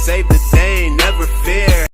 save the day, never fear.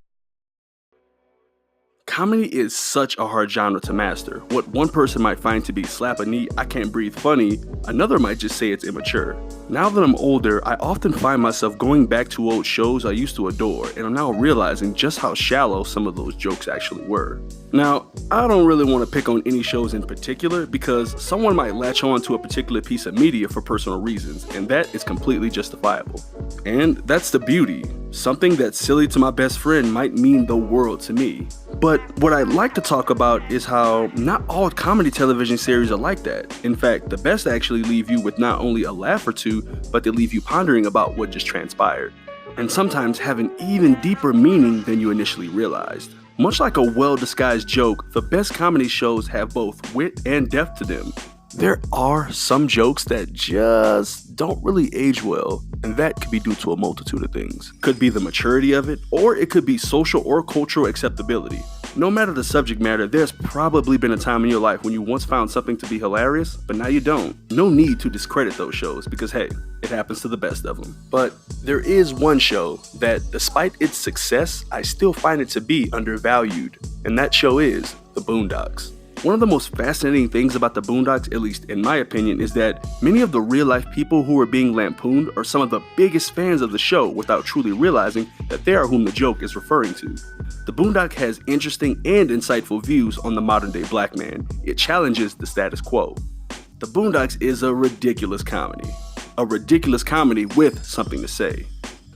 Comedy is such a hard genre to master. What one person might find to be slap a knee, I can't breathe funny, another might just say it's immature. Now that I'm older, I often find myself going back to old shows I used to adore, and I'm now realizing just how shallow some of those jokes actually were. Now, I don't really want to pick on any shows in particular because someone might latch on to a particular piece of media for personal reasons, and that is completely justifiable. And that's the beauty. Something that's silly to my best friend might mean the world to me. But what I'd like to talk about is how not all comedy television series are like that. In fact, the best actually leave you with not only a laugh or two, but they leave you pondering about what just transpired. And sometimes have an even deeper meaning than you initially realized. Much like a well-disguised joke, the best comedy shows have both wit and depth to them. There are some jokes that just don't really age well, and that could be due to a multitude of things. Could be the maturity of it, or it could be social or cultural acceptability. No matter the subject matter, there's probably been a time in your life when you once found something to be hilarious, but now you don't. No need to discredit those shows, because hey, it happens to the best of them. But there is one show that, despite its success, I still find it to be undervalued, and that show is The Boondocks. One of the most fascinating things about the Boondocks, at least in my opinion, is that many of the real-life people who are being lampooned are some of the biggest fans of the show without truly realizing that they are whom the joke is referring to. The Boondock has interesting and insightful views on the modern-day black man. It challenges the status quo. The Boondocks is a ridiculous comedy. A ridiculous comedy with something to say.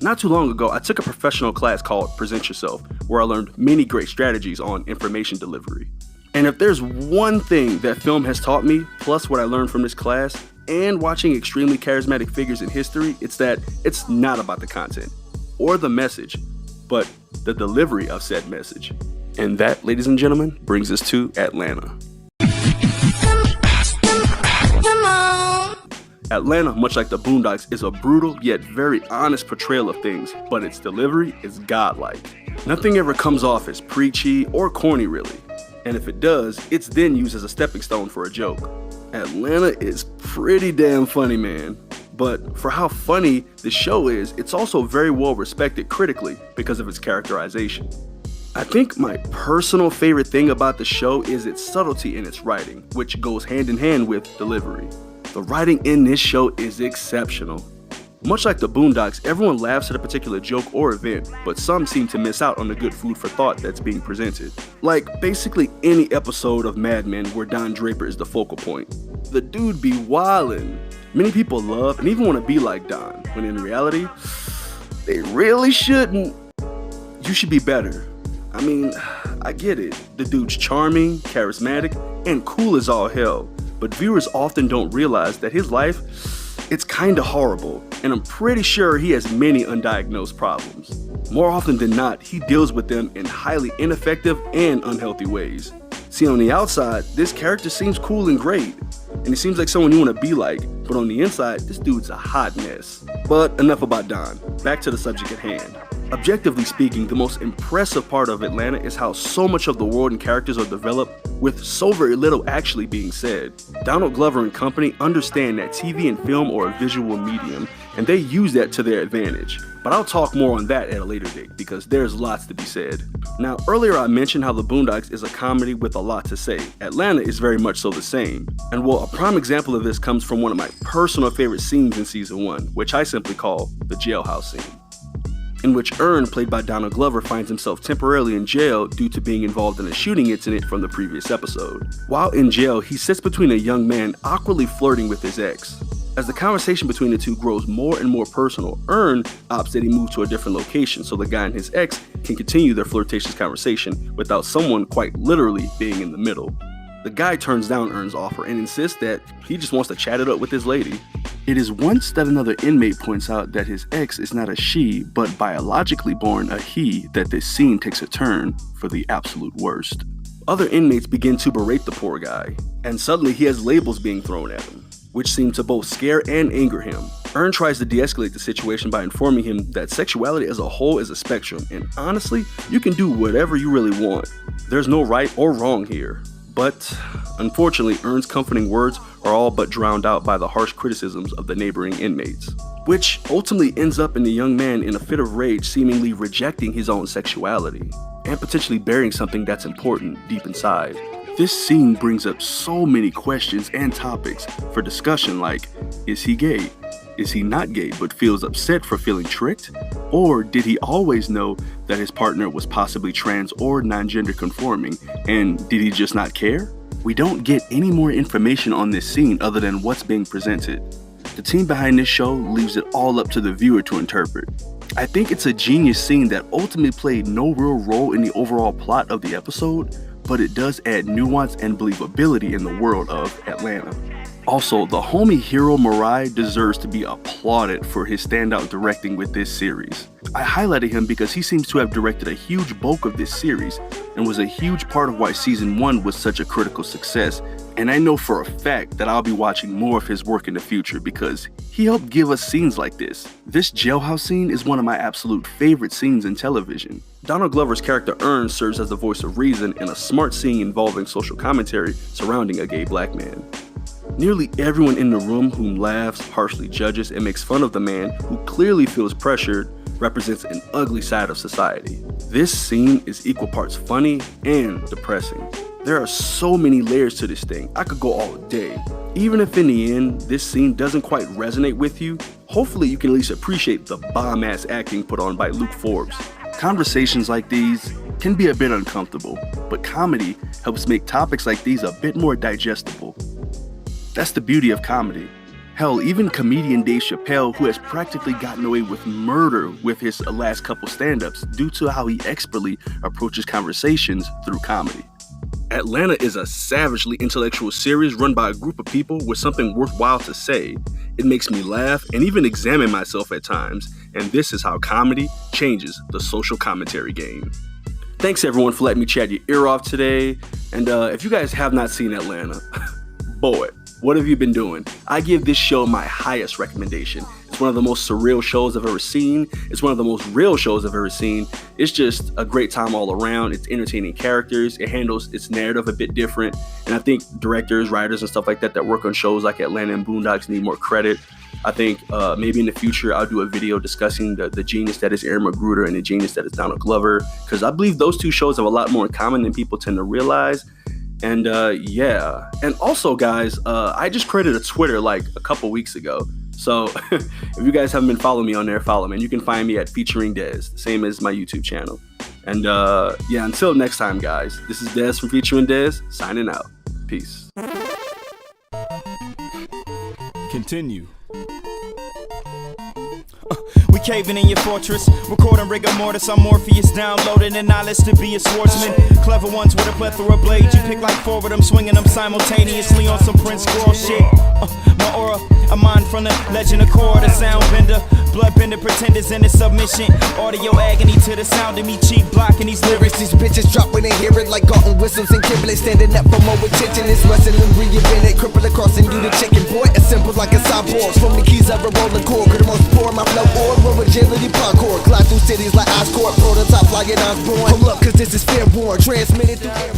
Not too long ago, I took a professional class called Present Yourself, where I learned many great strategies on information delivery. And if there's one thing that film has taught me, plus what I learned from this class, and watching extremely charismatic figures in history, it's that it's not about the content or the message, but the delivery of said message. And that, ladies and gentlemen, brings us to Atlanta. Atlanta, much like the Boondocks, is a brutal yet very honest portrayal of things, but its delivery is godlike. Nothing ever comes off as preachy or corny, really. And if it does, it's then used as a stepping stone for a joke. Atlanta is pretty damn funny, man. But for how funny the show is, it's also very well respected critically because of its characterization. I think my personal favorite thing about the show is its subtlety in its writing, which goes hand in hand with delivery. The writing in this show is exceptional. Much like the Boondocks, everyone laughs at a particular joke or event, but some seem to miss out on the good food for thought that's being presented. Like basically any episode of Mad Men where Don Draper is the focal point. The dude be wildin'. Many people love and even want to be like Don, when in reality, they really shouldn't. You should be better. I mean, I get it. The dude's charming, charismatic, and cool as all hell, but viewers often don't realize that his life, it's kinda horrible, and I'm pretty sure he has many undiagnosed problems. More often than not, he deals with them in highly ineffective and unhealthy ways. See, on the outside, this character seems cool and great, and he seems like someone you want to be like, but on the inside, this dude's a hot mess. But enough about Don, back to the subject at hand. Objectively speaking, the most impressive part of Atlanta is how so much of the world and characters are developed with so very little actually being said. Donald Glover and company understand that TV and film are a visual medium, and they use that to their advantage. But I'll talk more on that at a later date, because there's lots to be said. Now, earlier I mentioned how The Boondocks is a comedy with a lot to say. Atlanta is very much so the same. And well, a prime example of this comes from one of my personal favorite scenes in season 1, which I simply call the jailhouse scene, in which Earn, played by Donald Glover, finds himself temporarily in jail due to being involved in a shooting incident from the previous episode. While in jail, he sits between a young man awkwardly flirting with his ex. As the conversation between the two grows more and more personal, Earn opts that he move to a different location so the guy and his ex can continue their flirtatious conversation without someone quite literally being in the middle. The guy turns down Earn's offer and insists that he just wants to chat it up with his lady. It is once that another inmate points out that his ex is not a she, but biologically born a he, that this scene takes a turn for the absolute worst. Other inmates begin to berate the poor guy, and suddenly he has labels being thrown at him, which seem to both scare and anger him. Earn tries to de-escalate the situation by informing him that sexuality as a whole is a spectrum, and honestly, you can do whatever you really want. There's no right or wrong here. But unfortunately, Earn's comforting words are all but drowned out by the harsh criticisms of the neighboring inmates. which ultimately ends up in the young man in a fit of rage seemingly rejecting his own sexuality and potentially burying something that's important deep inside. This scene brings up so many questions and topics for discussion, like, is he gay? Is he not gay but feels upset for feeling tricked? Or did he always know that his partner was possibly trans or non-gender conforming, and did he just not care? We don't get any more information on this scene other than what's being presented. The team behind this show leaves it all up to the viewer to interpret. I think it's a genius scene that ultimately played no real role in the overall plot of the episode, but it does add nuance and believability in the world of Atlanta. Also, the homie hero Mirai deserves to be applauded for his standout directing with this series. I highlighted him because he seems to have directed a huge bulk of this series and was a huge part of why season 1 was such a critical success, and I know for a fact that I'll be watching more of his work in the future because he helped give us scenes like this. This jailhouse scene is one of my absolute favorite scenes in television. Donald Glover's character Ernst serves as the voice of reason in a smart scene involving social commentary surrounding a gay black man. Nearly everyone in the room who laughs, harshly judges, and makes fun of the man who clearly feels pressured represents an ugly side of society. This scene is equal parts funny and depressing. There are so many layers to this thing, I could go all day. Even if in the end, this scene doesn't quite resonate with you, hopefully you can at least appreciate the bomb-ass acting put on by Luke Forbes. Conversations like these can be a bit uncomfortable, but comedy helps make topics like these a bit more digestible. That's the beauty of comedy. Hell, even comedian Dave Chappelle, who has practically gotten away with murder with his last couple stand-ups due to how he expertly approaches conversations through comedy. Atlanta is a savagely intellectual series run by a group of people with something worthwhile to say. It makes me laugh and even examine myself at times, and this is how comedy changes the social commentary game. Thanks everyone for letting me chat your ear off today, and if you guys have not seen Atlanta, boy, what have you been doing? I give this show my highest recommendation. It's one of the most surreal shows I've ever seen. It's one of the most real shows I've ever seen. It's just a great time all around. It's entertaining characters. It handles its narrative a bit different. And I think directors, writers, and stuff like that work on shows like Atlanta and Boondocks need more credit. I think maybe in the future I'll do a video discussing the genius that is Aaron McGruder and the genius that is Donald Glover, because I believe those two shows have a lot more in common than people tend to realize. And yeah, and also guys, I just created a Twitter like a couple weeks ago. So if you guys haven't been following me on there, follow me. And you can find me at Featuring Dez, same as my YouTube channel. And yeah, until next time, guys, this is Dez from Featuring Dez, signing out. Peace. Continue. We caving in your fortress, recording rigor mortis. I'm Morpheus, downloading the knowledge to be a swordsman. Clever ones with a plethora of blades. You pick like four of them, swinging them simultaneously on some Prince Squirrel shit. My aura, a mind from the legend of Korra, the sound bender. Bloodbender pretenders in the submission. Audio agony to the sound of me cheap blocking these lyrics. These bitches drop when they hear it like Galton whistles and giblets. Standing up for more attention. It's wrestling reinvented. Cripple across and you the chicken boy. Assembled like a cyborg. From the keys of a rolling cord. Could most pour my flow or roll agility parkour. Glide through cities like Oscorp. Prototype flying Osborne. Hold up, cause this is fair warn. Transmitted through air.